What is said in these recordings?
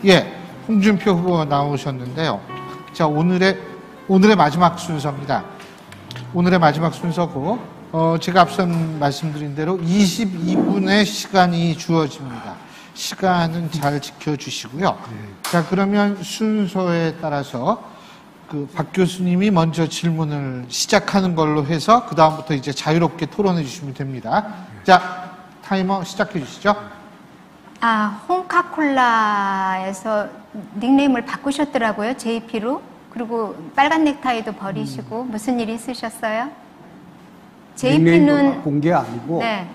예, 홍준표 후보가 나오셨는데요. 자, 오늘의 마지막 순서입니다. 오늘의 마지막 순서고, 제가 앞선 말씀드린 대로 22분의 시간이 주어집니다. 시간은 잘 지켜주시고요. 자, 그러면 순서에 따라서 박 교수님이 먼저 질문을 시작하는 걸로 해서 그 다음부터 이제 자유롭게 토론해 주시면 됩니다. 자, 타이머 시작해 주시죠. 홍카콜라에서 닉네임을 바꾸셨더라고요. JP로. 그리고 빨간 넥타이도 버리시고 무슨 일 있으셨어요? JP는 바꾼 게 아니고 네.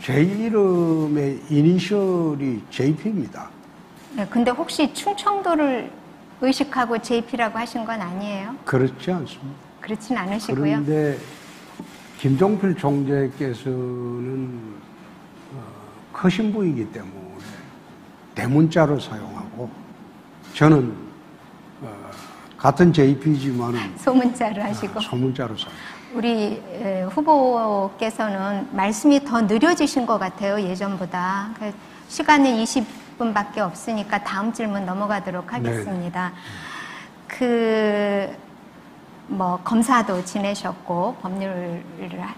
제 이름의 이니셜이 JP입니다. 네, 근데 혹시 충청도를 의식하고 JP라고 하신 건 아니에요? 그렇지 않습니다. 그렇진 않으시고요. 그런데 김종필 총재께서는 크신 분이기 때문에 대문자로 사용하고 저는 같은 JP지만은 소문자로 하시고 소문자로 사용. 우리 후보께서는 말씀이 더 느려지신 것 같아요. 예전보다. 시간은 20분밖에 없으니까 다음 질문 넘어가도록 하겠습니다. 네. 검사도 지내셨고 법률을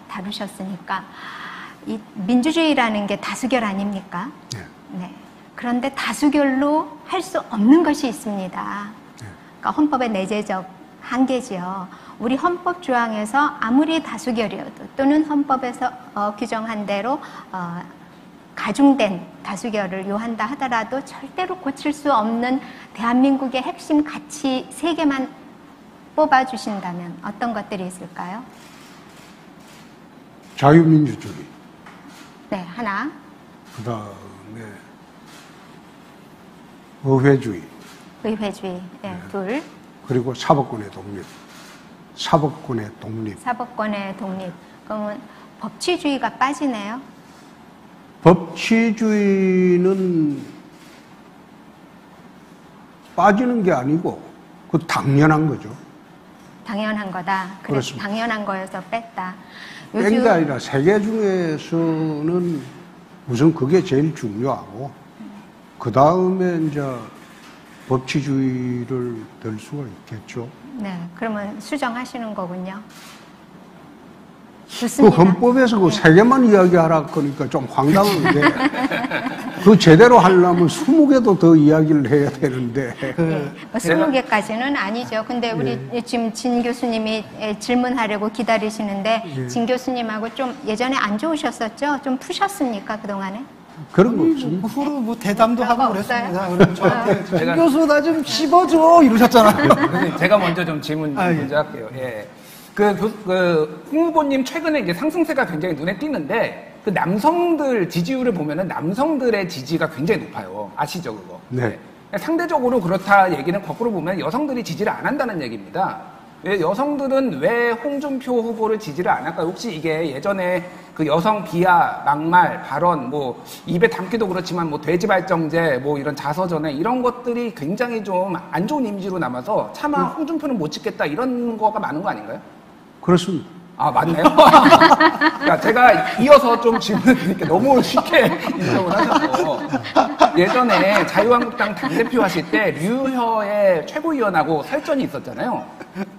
다루셨으니까 이 민주주의라는 게 다수결 아닙니까? 네. 네. 그런데 다수결로 할 수 없는 것이 있습니다. 네. 그러니까 헌법의 내재적 한계지요. 우리 헌법 조항에서 아무리 다수결이어도 또는 헌법에서 규정한 대로 가중된 다수결을 요한다 하더라도 절대로 고칠 수 없는 대한민국의 핵심 가치 3개만 뽑아주신다면 어떤 것들이 있을까요? 자유민주주의. 네, 하나. 그 다음에 의회주의. 의회주의. 네, 둘. 그리고 사법권의 독립. 사법권의 독립. 사법권의 독립. 그러면 법치주의가 빠지네요. 법치주의는 빠지는 게 아니고 그 당연한 거죠. 당연한 거다. 그래서 그렇습니다. 당연한 거여서 뺐다. 뺀 게 아니라 세계 중에서는 우선 그게 제일 중요하고 그 다음에 이제 법치주의를 들 수가 있겠죠. 네, 그러면 수정하시는 거군요. 그 좋습니다. 헌법에서 그 3개만 이야기하라 그러니까 좀 황당한데 그 제대로 하려면 20개도 더 이야기를 해야 되는데 20개까지는 아니죠. 근데 우리 지금 진 교수님이 질문하려고 기다리시는데 진 교수님하고 좀 예전에 안 좋으셨었죠? 좀 푸셨습니까 그동안에? 그런 거 없습니다. 그 후로 뭐 대담도 하고 없어요? 그랬습니다. 그럼 저한테 진 교수 나 좀 씹어줘 이러셨잖아요. 제가 먼저 좀 질문 먼저 할게요. 예. 홍 후보님 최근에 이제 상승세가 굉장히 눈에 띄는데 그 남성들 지지율을 보면은 남성들의 지지가 굉장히 높아요. 아시죠 그거? 네. 상대적으로 그렇다 얘기는 거꾸로 보면 여성들이 지지를 안 한다는 얘기입니다. 왜 여성들은 왜 홍준표 후보를 지지를 안 할까요? 혹시 이게 예전에 그 여성 비하, 막말, 발언, 뭐 입에 담기도 그렇지만 뭐 돼지발정제, 뭐 이런 자서전에 이런 것들이 굉장히 좀 안 좋은 이미지로 남아서 차마 홍준표는 못 찍겠다 이런 거가 많은 거 아닌가요? 그렇습니다. 아, 맞나요? 그러니까 제가 이어서 좀 질문을 드릴게요. 너무 쉽게 인정을 하셔서. 예전에 자유한국당 당대표 하실 때 류혀의 최고위원하고 설전이 있었잖아요.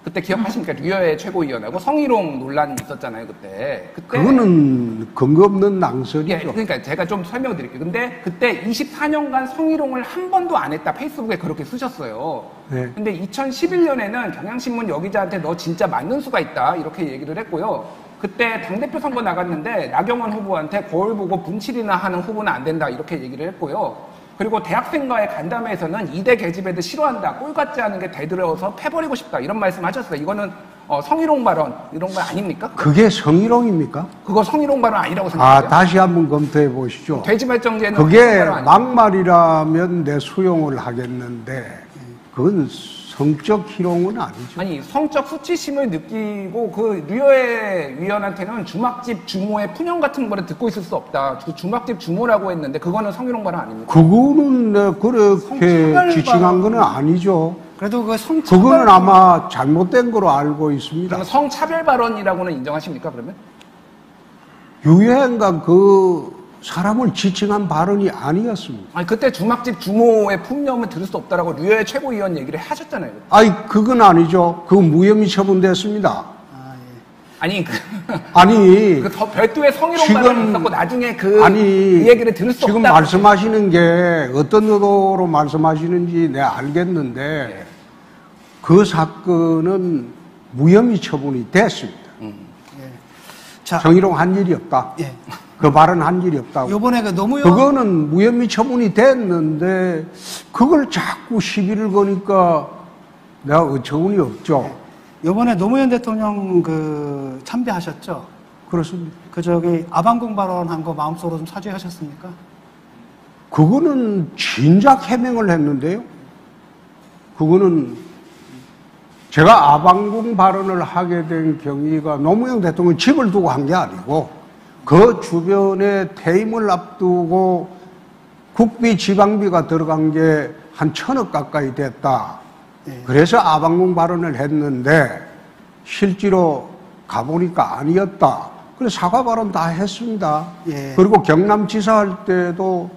그때 기억하십니까? 류혀의 최고위원하고 성희롱 논란이 있었잖아요, 그때. 그거는 근거 없는 낭설이죠. 예, 그러니까 제가 좀 설명을 드릴게요. 근데 그때 24년간 성희롱을 한 번도 안 했다 페이스북에 그렇게 쓰셨어요. 네. 근데 2011년에는 경향신문 여기자한테 너 진짜 맞는 수가 있다 이렇게 얘기를 했고요. 그때 당대표 선거 나갔는데 나경원 후보한테 거울 보고 분칠이나 하는 후보는 안 된다 이렇게 얘기를 했고요. 그리고 대학생과의 간담회에서는 이대 계집애들 싫어한다. 꼴 같지 않은 게 대들어서 패버리고 싶다. 이런 말씀 하셨어요. 이거는 성희롱 발언 이런 거 아닙니까? 그게 성희롱입니까? 그거 성희롱 발언 아니라고 생각해요? 다시 한번 검토해 보시죠. 돼지발정제는 그게 막말이라면 내 수용을 하겠는데 그건 성적 희롱은 아니죠. 아니 성적 수치심을 느끼고 그 류여의 위원한테는 주막집 주모의 푸념 같은 거를 듣고 있을 수 없다. 그 주막집 주모라고 했는데 그거는 성희롱 발언 아닙니까? 그거는 그렇게 지칭한 건 아니죠. 그래도 성차별 그거는 아마 잘못된 거로 알고 있습니다. 그러면 성차별 발언이라고는 인정하십니까 그러면? 유행과 그 사람을 지칭한 발언이 아니었습니다. 아니 그때 주막집 주모의 풍념을 들을 수 없다라고 류해 최고위원 얘기를 하셨잖아요. 아니 그건 아니죠. 그거 무혐의 처분됐습니다. 아니 아니 더 별도의 성희롱 지금- 발언이 있었고 나중에 그 아니 얘기를 들을 수 지금 없다. 말씀하시는 게 어떤 의도로 말씀하시는지 내가 알겠는데 그 사건은 무혐의 처분이 됐습니다. 자, 성희롱 한 일이 없다. 예. 그 발언 한 일이 없다고. 요번에 그 노무현 그거는 무혐의 처분이 됐는데 그걸 자꾸 시비를 거니까 내가 어처구니 없죠. 요번에 노무현 대통령 그 참배하셨죠? 그렇습니다. 그 저기 아방궁 발언한 거 마음속으로 좀 사죄하셨습니까? 그거는 진작 해명을 했는데요. 그거는 제가 아방궁 발언을 하게 된 경위가 노무현 대통령 집을 두고 한 게 아니고 그 주변에 퇴임을 앞두고 국비 지방비가 들어간 게 한 1,000억 가까이 됐다. 예. 그래서 아방궁 발언을 했는데 실제로 가보니까 아니었다. 그래서 사과 발언 다 했습니다. 예. 그리고 경남지사 할 때도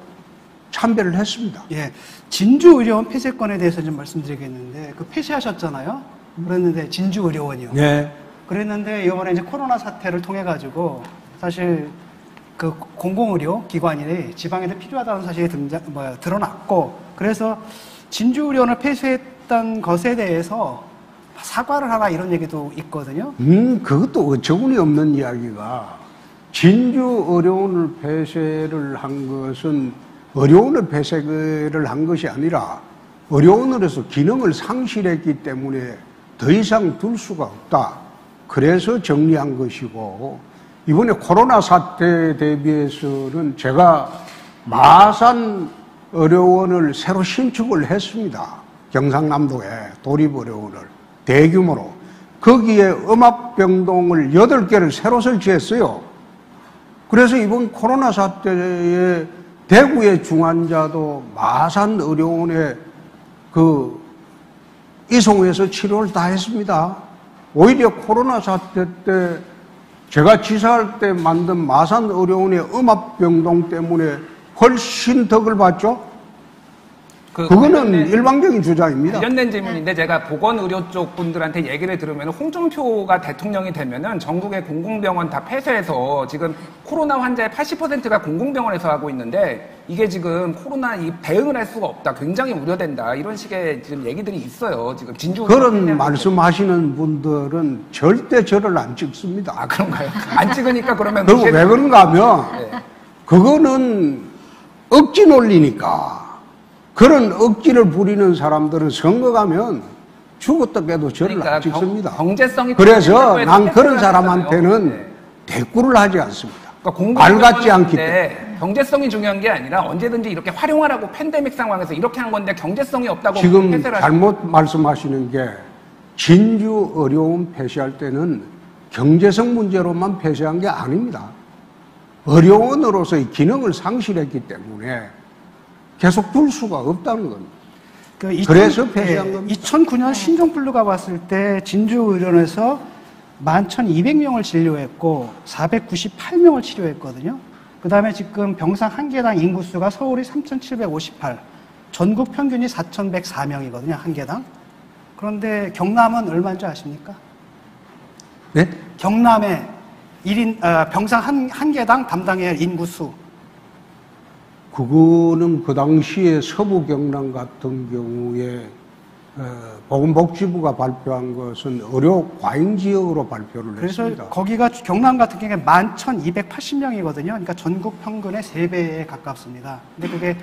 참배를 했습니다. 예. 진주의료원 폐쇄권에 대해서 좀 말씀드리겠는데, 그 폐쇄하셨잖아요? 그랬는데, 진주의료원이요. 네. 그랬는데, 이번에 이제 코로나 사태를 통해가지고, 사실, 그 공공의료 기관이 지방에도 필요하다는 사실이 드러났고, 그래서 진주의료원을 폐쇄했던 것에 대해서 사과를 하라 이런 얘기도 있거든요. 그것도 어처구니 없는 이야기가 진주의료원을 폐쇄를 한 것은 의료원을 폐쇄를 한 것이 아니라 의료원으로서 기능을 상실했기 때문에 더 이상 둘 수가 없다. 그래서 정리한 것이고 이번에 코로나 사태 대비해서는 제가 마산 의료원을 새로 신축을 했습니다. 경상남도에 도립의료원을 대규모로 거기에 음압병동을 8개를 새로 설치했어요. 그래서 이번 코로나 사태에 대구의 중환자도 마산 의료원에 그 이송해서 치료를 다 했습니다. 오히려 코로나 사태 때 제가 지사할 때 만든 마산 의료원의 음압병동 때문에 훨씬 덕을 봤죠. 그거는 일방적인 주장입니다. 관련된 질문인데 제가 보건의료 쪽 분들한테 얘기를 들으면 홍준표가 대통령이 되면은 전국의 공공병원 다 폐쇄해서 지금 코로나 환자의 80%가 공공병원에서 하고 있는데 이게 지금 코로나 대응을 할 수가 없다. 굉장히 우려된다. 이런 식의 지금 얘기들이 있어요. 지금 진주 그런 말씀하시는 분들은 절대 저를 안 찍습니다. 아 그런가요? 안 찍으니까 그러면 그리고 왜 그런가 하면 네. 그거는 억지 논리니까. 그런 억지를 부리는 사람들은 선거 가면 죽었다 깨도 저를 그러니까 안 찍습니다. 경제성이 그래서 난 그런 하잖아요. 사람한테는 네. 대꾸를 하지 않습니다. 그러니까 말 같지 않기 때문에. 경제성이 중요한 게 아니라 언제든지 이렇게 활용하라고 팬데믹 상황에서 이렇게 한 건데 경제성이 없다고 지금 폐쇄를 잘못 말씀하시는 게 진주 의료원 폐쇄할 때는 경제성 문제로만 폐쇄한 게 아닙니다. 의료원으로서의 기능을 상실했기 때문에 계속 둘 수가 없다는 겁니다. 그래서 폐쇄한 겁니다. 2009년 신종플루가 왔을 때 진주의료원에서 11,200명을 진료했고 498명을 치료했거든요. 그 다음에 지금 병상 한 개당 인구수가 서울이 3,758, 전국 평균이 4,104명이거든요. 한 개당. 그런데 경남은 얼마인지 아십니까? 네? 경남의 병상 한 개당 담당해야 할 인구수. 그거는 그 당시에 서부 경남 같은 경우에 보건복지부가 발표한 것은 의료 과잉 지역으로 발표를 그래서 했습니다. 거기가 경남 같은 경우에 11,280명이거든요. 그러니까 전국 평균의 3배에 가깝습니다. 근데 그게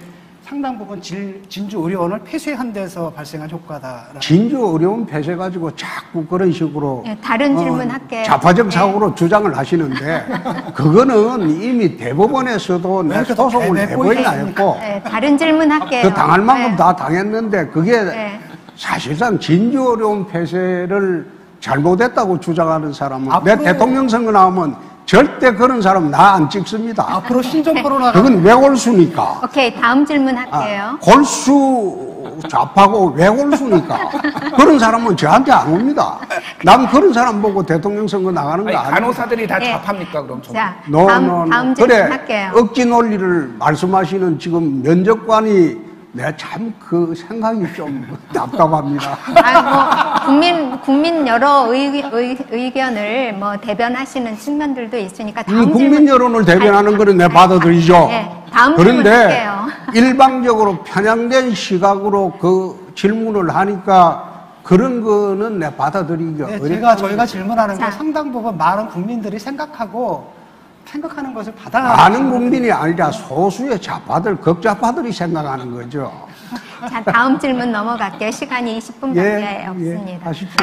상당 부분 진주의료원을 폐쇄한 데서 발생한 효과다. 진주의료원 폐쇄 가지고 자꾸 그런 식으로 네, 다른 질문 할게요. 좌파적 사고로 주장을 하시는데 그거는 이미 대법원에서도 내 이렇게 소송을 내보이지 해버리나 않습니까? 했고 네, 다른 질문 할게요. 그 당할 만큼 네. 다 당했는데 그게 네. 사실상 진주의료원 폐쇄를 잘못했다고 주장하는 사람은 내 앞으로- 대통령 선거 나오면 절대 그런 사람 나 안 찍습니다. 앞으로 신종 코로나가 그건 왜 골수니까. 오케이, 다음 질문 할게요. 골수 좌파고 외골수니까 그런 사람은 저한테 안 옵니다. 난 그런 사람 보고 대통령 선거 나가는 거 아니, 아니에요. 간호사들이 다 네. 좌파입니까 그럼? 전 자, No, 다음, no, no. 다음 그래, 질문할게요. 억지 논리를 말씀하시는 지금 면접관이 내가 참 그 생각이 좀 답답합니다. 국민 여러 의견을 뭐 대변하시는 측면들도 있으니까 이 다음 국민 질문- 여론을 대변하는 거는 내 받아들이죠. 네, 다음 질문 그런데 할게요. 일방적으로 편향된 시각으로 그 질문을 하니까 그런 거는 내 받아들이기가 네, 어렵다. 저희가 질문하는 게 자. 상당 부분 많은 국민들이 생각하는 것을 많은 국민이 아니라 소수의 좌파들, 극좌파들이 생각하는 거죠. 자, 다음 질문 넘어갈게요. 시간이 20분밖에 없습니다. 하십시오.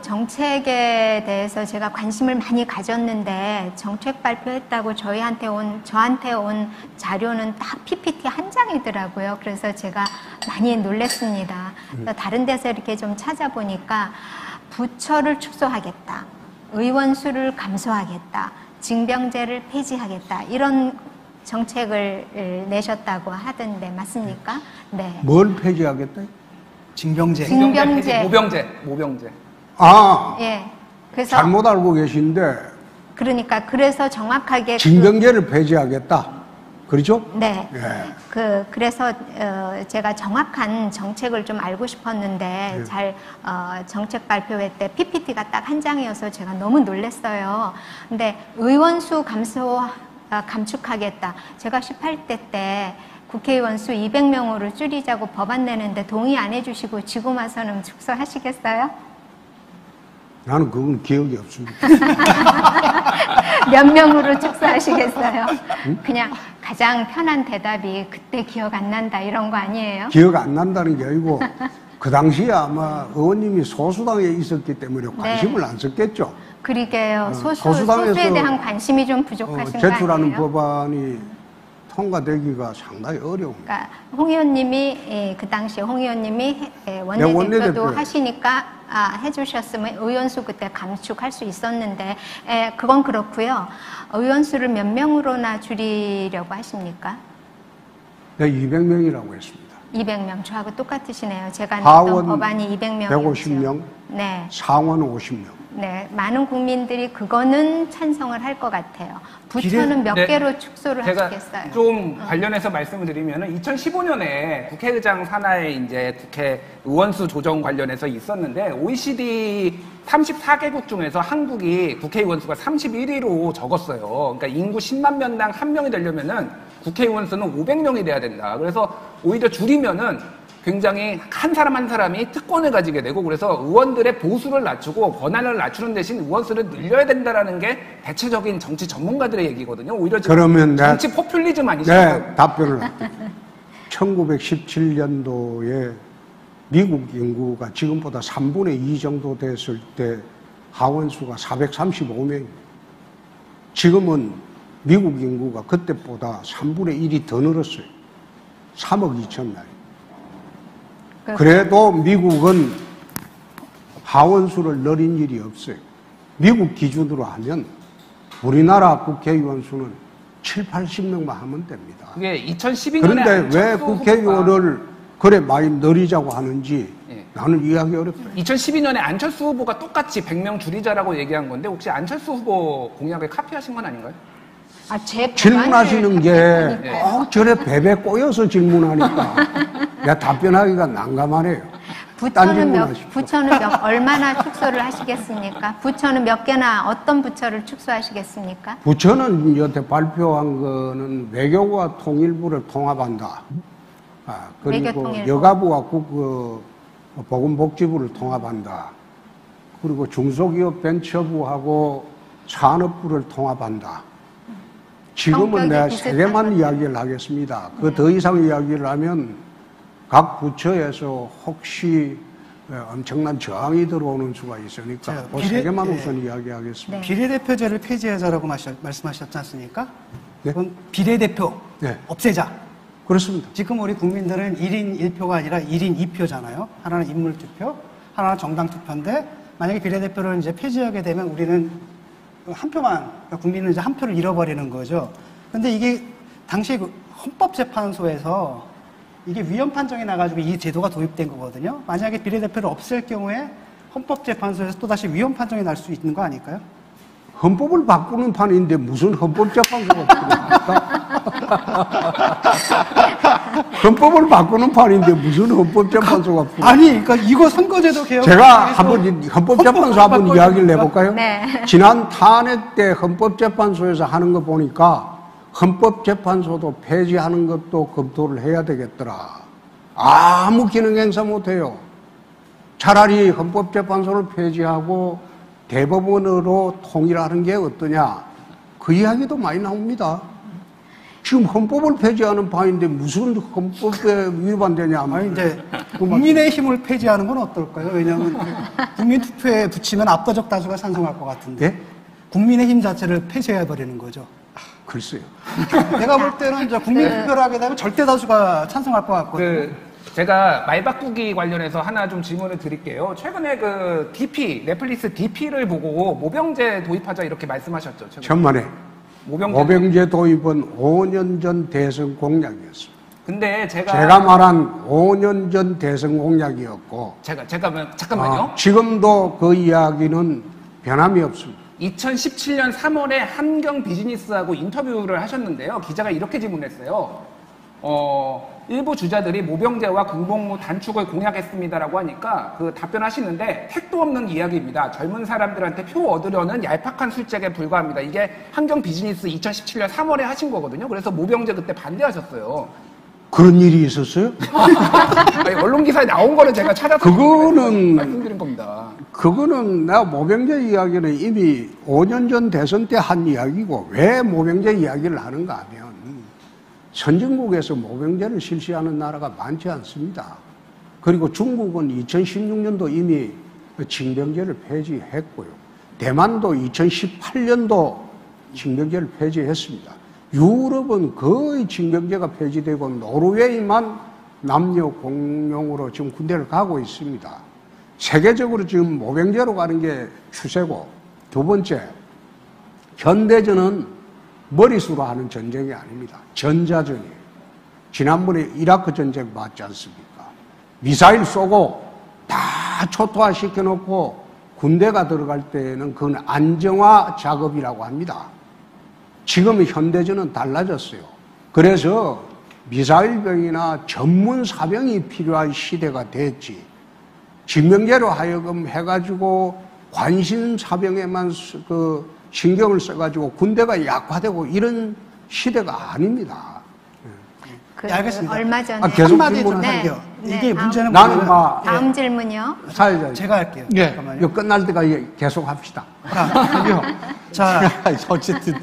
정책에 대해서 제가 관심을 많이 가졌는데 정책 발표했다고 저한테 온 자료는 딱 PPT 한 장이더라고요. 그래서 제가 많이 놀랐습니다. 그래서 다른 데서 이렇게 좀 찾아보니까 부처를 축소하겠다, 의원 수를 감소하겠다, 징병제를 폐지하겠다 이런 정책을 내셨다고 하던데 맞습니까? 네. 뭘 폐지하겠다? 징병제. 징병제. 모병제. 아, 예. 그래서 잘못 알고 계신데 그래서 정확하게 징병제를 폐지하겠다. 그렇죠? 네. 예. 그래서 제가 정확한 정책을 좀 알고 싶었는데 예. 잘 정책 발표회 때 PPT가 딱 한 장이어서 제가 너무 놀랐어요. 근데 의원 수 감축하겠다. 제가 18대 때 국회의원 수 200명으로 줄이자고 법안 내는데 동의 안 해주시고 지금 와서는 축소하시겠어요? 나는 그건 기억이 없습니다. 몇 명으로 축소하시겠어요? 그냥 가장 편한 대답이 그때 기억 안 난다 이런 거 아니에요? 기억 안 난다는 게 아니고 그 당시에 아마 의원님이 소수당에 있었기 때문에 관심을 안 썼겠죠. 그러게요. 소수당에서 소수에 대한 관심이 좀 부족하신 거 제출하는 아니에요? 법안이 통과되기가 상당히 어려웁니다. 그러니까 홍 의원님이 그 당시 홍 의원님이 원내대표도 원내대표. 하시니까 해주셨으면 의원수 그때 감축할 수 있었는데 그건 그렇고요. 의원수를 몇 명으로나 줄이려고 하십니까? 네, 200명이라고 했습니다. 200명. 저하고 똑같으시네요. 제가 하원 냈던 법안이 200명이었죠. 150명, 네. 상원 50명. 네, 많은 국민들이 그거는 찬성을 할 것 같아요. 부처는 몇 네, 개로 축소를 제가 하시겠어요? 좀 관련해서 말씀을 드리면은 2015년에 국회의장 산하에 이제 국회 의원수 조정 관련해서 있었는데 OECD 34개국 중에서 한국이 국회의원 수가 31위로 적었어요. 그러니까 인구 10만 명당 1명이 되려면은 국회의원 수는 500명이 돼야 된다. 그래서 오히려 줄이면은 굉장히 한 사람 한 사람이 특권을 가지게 되고 그래서 의원들의 보수를 낮추고 권한을 낮추는 대신 의원 수를 늘려야 된다라는 게 대체적인 정치 전문가들의 얘기거든요. 오히려 지금 그러면 정치 포퓰리즘 아니십니까? 네, 답변을 할게요. 1917년도에 미국 인구가 지금보다 3분의 2 정도 됐을 때 하원수가 435명입니다. 지금은 미국 인구가 그때보다 3분의 1이 더 늘었어요. 3억 2천 명. 그래도 미국은 하원수를 늘린 일이 없어요. 미국 기준으로 하면 우리나라 국회의원 수는 7, 80명만 하면 됩니다. 그게 2012년에 그런데 왜 국회의원을 그래 많이 늘리자고 하는지 예. 나는 이해하기 어렵다. 2012년에 안철수 후보가 똑같이 100명 줄이자라고 얘기한 건데 혹시 안철수 후보 공약을 카피하신 건 아닌가요? 제 질문하시는 게 카피했다니까요. 꼭 저래 베베 꼬여서 질문하니까 내가 답변하기가 난감하네요. 딴 질문하십시오. 부처는 얼마나 축소를 하시겠습니까? 부처는 몇 개나 어떤 부처를 축소하시겠습니까? 부처는 여태 발표한 거는 외교와 통일부를 통합한다. 그리고 외교통일부. 여가부와 보건복지부를 통합한다. 그리고 중소기업 벤처부하고 산업부를 통합한다. 지금은 성격이 내가 비슷한 세 개만 거죠. 이야기를 하겠습니다. 그 더 이상 이야기를 하면 각 부처에서 혹시 엄청난 저항이 들어오는 수가 있으니까 자, 그 세 개만 네. 우선 이야기하겠습니다. 네. 비례대표제를 폐지하자라고 말씀하셨지 않습니까? 네. 그건 비례대표 네. 없애자. 그렇습니다. 지금 우리 국민들은 1인 1표가 아니라 1인 2표잖아요. 하나는 인물투표, 하나는 정당투표인데 만약에 비례대표를 이제 폐지하게 되면 우리는 한 표만, 그러니까 국민은 이제 한 표를 잃어버리는 거죠. 근데 이게 당시 그 헌법재판소에서 이게 위헌 판정이 나가지고 이 제도가 도입된 거거든요. 만약에 비례대표를 없앨 경우에 헌법재판소에서 또다시 위헌 판정이 날 수 있는 거 아닐까요? 헌법을 바꾸는 판인데 무슨 헌법재판소가 필요합니까? 헌법을 바꾸는 판인데 무슨 헌법재판소가 필요합니까? 아니, 그러니까 이거 선거제도 개혁. 제가 한번 헌법재판소 한번 이야기를 해볼까요? 네. 지난 탄핵 때 헌법재판소에서 하는 거 보니까 헌법재판소도 폐지하는 것도 검토를 해야 되겠더라. 아무 기능 행사 못해요. 차라리 헌법재판소를 폐지하고 대법원으로 통일하는 게 어떠냐. 그 이야기도 많이 나옵니다. 지금 헌법을 폐지하는 바인데 무슨 헌법에 위반되냐. 아니, 이제 국민의힘을 폐지하는 건 어떨까요? 왜냐하면 국민투표에 붙이면 압도적 다수가 찬성할 것 같은데. 예? 국민의힘 자체를 폐쇄해버리는 거죠. 글쎄요. 내가 볼 때는 이제 국민투표를 하게 되면 절대 다수가 찬성할 것 같거든요. 제가 말 바꾸기 관련해서 하나 좀 질문을 드릴게요. 최근에 그 DP, 넷플릭스 DP를 보고 모병제 도입하자 이렇게 말씀하셨죠? 최근에. 천만에. 모병제. 모병제 도입은 5년 전 대선 공약이었습니다. 근데 제가 말한 5년 전 대선 공약이었고. 잠깐만요. 지금도 그 이야기는 변함이 없습니다. 2017년 3월에 한경 비즈니스하고 인터뷰를 하셨는데요. 기자가 이렇게 질문했어요. 일부 주자들이 모병제와 군복무 단축을 공약했습니다라고 하니까 그 답변하시는데 택도 없는 이야기입니다. 젊은 사람들한테 표 얻으려는 얄팍한 술책에 불과합니다. 이게 한경 비즈니스 2017년 3월에 하신 거거든요. 그래서 모병제 그때 반대하셨어요. 그런 일이 있었어요? 아니, 언론 기사에 나온 거를 제가 찾아서 그거는 말씀드린 겁니다. 그거는 내가 모병제 이야기는 이미 5년 전 대선 때 한 이야기고 왜 모병제 이야기를 하는가 하면 선진국에서 모병제를 실시하는 나라가 많지 않습니다. 그리고 중국은 2016년도 이미 징병제를 폐지했고요. 대만도 2018년도 징병제를 폐지했습니다. 유럽은 거의 징병제가 폐지되고 노르웨이만 남녀 공용으로 지금 군대를 가고 있습니다. 세계적으로 지금 모병제로 가는 게 추세고, 두 번째, 현대전은 머릿수로 하는 전쟁이 아닙니다. 전자전이에요. 지난번에 이라크 전쟁 봤지 않습니까? 미사일 쏘고 다 초토화 시켜놓고 군대가 들어갈 때는 그건 안정화 작업이라고 합니다. 지금 현대전은 달라졌어요. 그래서 미사일병이나 전문 사병이 필요한 시대가 됐지. 징병제로 하여금 해가지고 관심 사병에만 신경을 써가지고 군대가 약화되고 이런 시대가 아닙니다. 네, 알겠습니다. 얼마 전에 계속 한마디 좀 질문을 할게요. 네, 이게 다음. 문제는 나는 뭐냐면 막 다음 질문이요. 사회자 제가 할게요. 예. 잠깐만요. 이거 끝날 때까지 계속 합시다. 자, 어쨌든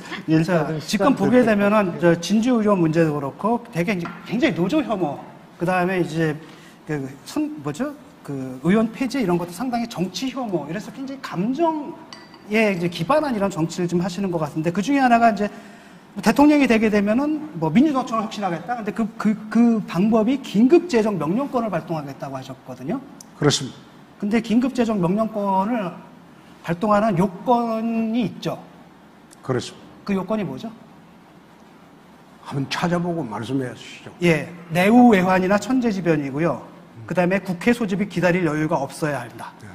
자, 지금 보게 되면은 진주 의료 문제도 그렇고 되게 굉장히 노조 혐오, 그 다음에 이제 그 의원 폐지 이런 것도 상당히 정치 혐오, 이래서 굉장히 감정에 이제 기반한 이런 정치를 좀 하시는 것 같은데, 그 중에 하나가 이제 대통령이 되게 되면은 뭐 민주노총을 혁신하겠다. 근데 그 방법이 긴급재정 명령권을 발동하겠다고 하셨거든요. 그렇습니다. 근데 긴급재정 명령권을 발동하는 요건이 있죠. 그렇습니다. 그 요건이 뭐죠? 한번 찾아보고 말씀해 주시죠. 예, 내후 외환이나 천재지변이고요. 그 다음에 국회 소집이 기다릴 여유가 없어야 한다. 네.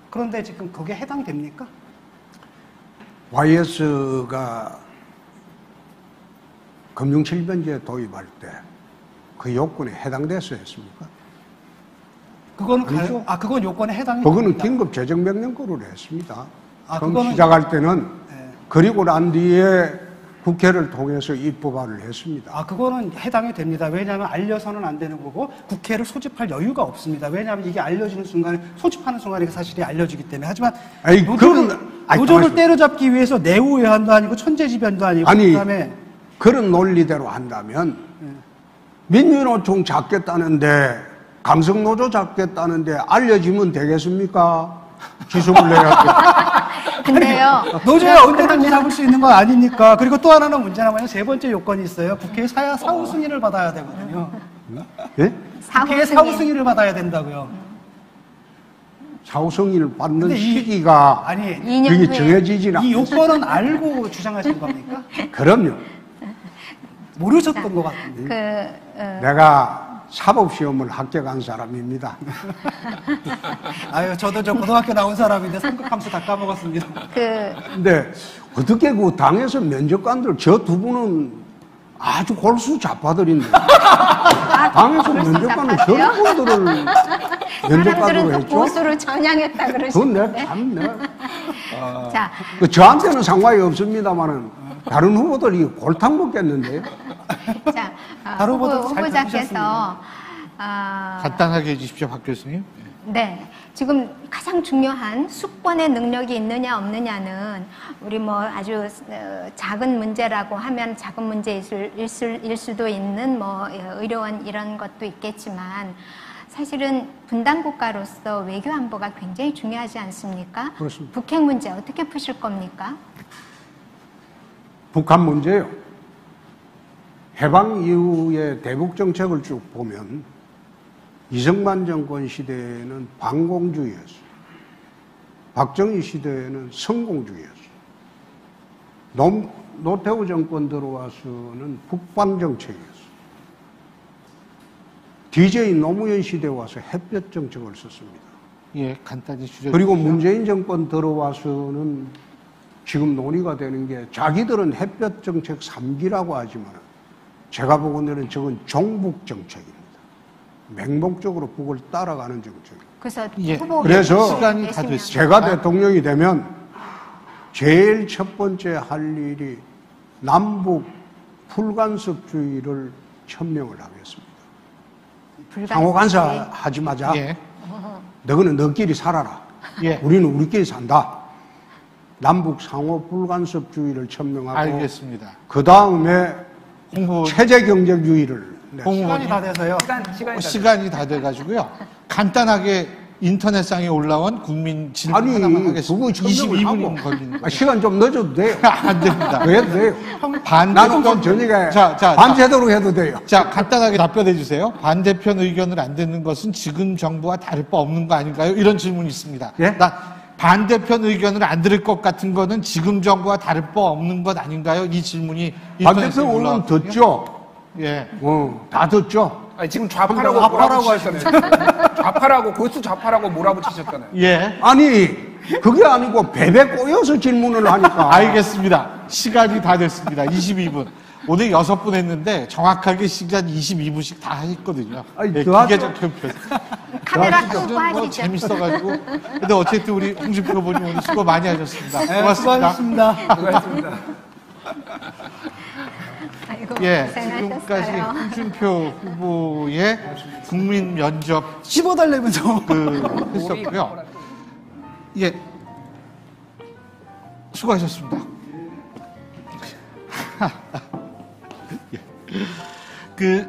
그런데 지금 그게 해당됩니까? YS가 금융칠변제 도입할 때 그 요건에 해당됐어야 했습니까? 그건 아니죠. 그건 요건에 해당이 그거는 됩니다. 긴급 재정명령권으로 했습니다. 그럼 그거는 시작할 때는 예. 그리고 난 뒤에 국회를 통해서 입법화를 했습니다. 그거는 해당이 됩니다. 왜냐하면 알려서는 안 되는 거고 국회를 소집할 여유가 없습니다. 왜냐하면 이게 알려지는 순간에 소집하는 순간에 그 사실이 알려지기 때문에. 하지만 아니, 노조를 가만있어. 때려잡기 위해서 내후 외환도 아니고 천재지변도 아니고 아니, 그다음에 그런 논리대로 한다면 민주노총 잡겠다는데 강성노조 잡겠다는데 알려지면 되겠습니까? 기소를 내야 근데요. 노조에 언제든지 잡을 수 있는 거 아닙니까? 그리고 또 하나는 문제는 뭐냐면 세 번째 요건이 있어요. 국회에 사후 승인을 받아야 되거든요. 예? 국회에 사후 승인을 받아야 된다고요. 사후 승인을 받는 근데 시기가 아니 2년 그게 후에 정해지지는 이 요건은 알고 주장하신 겁니까? 그럼요. 모르셨던 것 같은데. 내가 사법시험을 합격한 사람입니다. 아유, 저도 저 고등학교 나온 사람인데 삼각함수 다 까먹었습니다. 근데 어떻게 그 당에서 면접관들 저 두 분은 아주 골수 좌파들인데 당에서 면접관은 저런 분들을 면접관으로 사람들은 또 했죠? 보수를 전향했다 그건 그러시는데. 내가 참 내가 자, 저한테는 상관이 없습니다만은 다른 후보들이 골탕 먹겠는데요. 자, 다른 후보도 잘 후보자께서 간단하게 해주십시오, 박 교수님. 네, 지금 가장 중요한 숙번의 능력이 있느냐 없느냐는 우리 뭐 아주 작은 문제라고 하면 작은 문제일 수도 있는 뭐 의료원 이런 것도 있겠지만 사실은 분단 국가로서 외교 안보가 굉장히 중요하지 않습니까? 그렇습니다. 북핵 문제 어떻게 푸실 겁니까? 북한 문제요. 해방 이후의 대북 정책을 쭉 보면 이승만 정권 시대에는 반공주의였어요. 박정희 시대에는 성공주의였어요. 노태우 정권 들어와서는 북방 정책이었어요. DJ 노무현 시대 와서 햇볕 정책을 썼습니다. 예, 간단히 줄여. 그리고 문재인 정권 들어와서는 지금 논의가 되는 게 자기들은 햇볕 정책 3기라고 하지만 제가 보건대로는 저건 종북 정책입니다. 맹목적으로 북을 따라가는 정책. 그래서 예, 후보 그래서 시간이 다 되시면 됐습니다. 제가 대통령이 되면 제일 첫 번째 할 일이 남북 풀간섭주의를 천명을 하겠습니다. 상호 간섭하지 마자. 예, 너희는 너끼리 살아라. 예, 우리는 우리끼리 산다. 남북 상호 불간섭주의를 천명하고 알겠습니다. 그 다음에 홍보 체제 경제주의를 시간이 다 돼서요. 시간이 다 돼가지고요. 간단하게 인터넷상에 올라온 국민 질문 아니 하나만 그거 하겠습니다. 천명을 22분이 하고 걸리는 거예요. 시간 좀 늦어도 돼요. 안 됩니다. 왜 해도 돼요. 나는 좀 저녁에 밤새도록 해도 돼요. 자, 간단하게 답변해 주세요. 반대편 의견을 안 듣는 것은 지금 정부와 다를 바 없는 거 아닌가요? 이런 질문이 있습니다. 예? 반대편 의견을 안 들을 것 같은 거는 지금 정부와 다를 바 없는 것 아닌가요? 이 질문이 반대편 인터넷에 언론 올라왔거든요. 듣죠? 예. 다 듣죠? 아니, 지금 좌파라고 좌파라고 뭐라고 치셨잖아요. 좌파라고 골수 좌파라고 뭐라고 치셨잖아요. 예. 아니 그게 아니고 베베 꼬여서 질문을 하니까 알겠습니다. 시간이 다 됐습니다. 22분. 오늘 6분 했는데 정확하게 시간 22분씩 다 했거든요. 아니, 예, 더 기계적 편표. 카메라 좀 끄고 뭐 하시죠. 재밌어가지고. 근데 어쨌든 우리 홍준표 후보님 오늘 수고 많이 하셨습니다. 네, 고맙습니다. 수고하셨습니다. 수고하셨습니다. 아이고, 예, 지금까지 고생하셨어요. 홍준표 후보의 국민 면접 씹어달래면서. 했었고요. 예, 수고하셨습니다. 예.